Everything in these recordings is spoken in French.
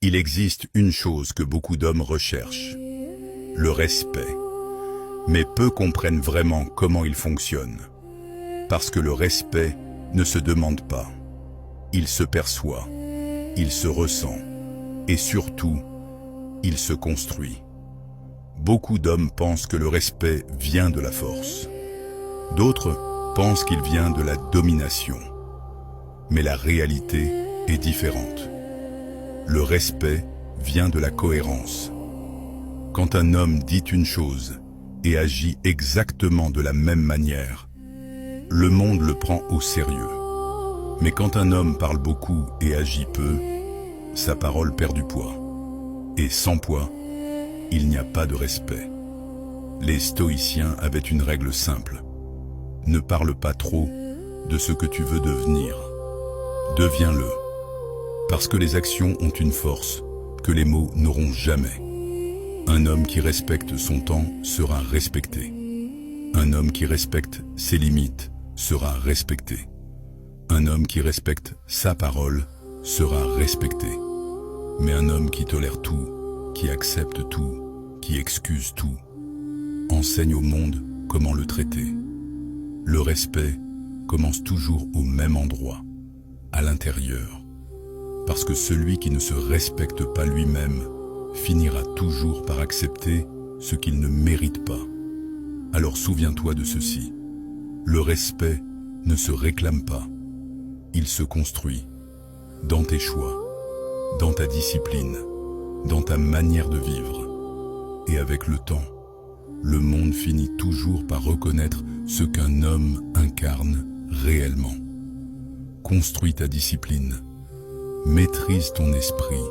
Il existe une chose que beaucoup d'hommes recherchent, le respect. Mais peu comprennent vraiment comment il fonctionne. Parce que le respect ne se demande pas. Il se perçoit, il se ressent, et surtout, il se construit. Beaucoup d'hommes pensent que le respect vient de la force. D'autres pensent qu'il vient de la domination. Mais la réalité est différente. Le respect vient de la cohérence. Quand un homme dit une chose et agit exactement de la même manière, le monde le prend au sérieux. Mais quand un homme parle beaucoup et agit peu, sa parole perd du poids. Et sans poids, il n'y a pas de respect. Les stoïciens avaient une règle simple. Ne parle pas trop de ce que tu veux devenir. Deviens-le. Parce que les actions ont une force que les mots n'auront jamais. Un homme qui respecte son temps sera respecté. Un homme qui respecte ses limites sera respecté. Un homme qui respecte sa parole sera respecté. Mais un homme qui tolère tout, qui accepte tout, qui excuse tout, enseigne au monde comment le traiter. Le respect commence toujours au même endroit, à l'intérieur. Parce que celui qui ne se respecte pas lui-même finira toujours par accepter ce qu'il ne mérite pas. Alors souviens-toi de ceci. Le respect ne se réclame pas. Il se construit dans tes choix, dans ta discipline, dans ta manière de vivre. Et avec le temps, le monde finit toujours par reconnaître ce qu'un homme incarne réellement. Construis ta discipline, maîtrise ton esprit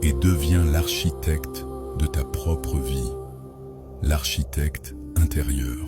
et deviens l'architecte de ta propre vie, l'architecte intérieur.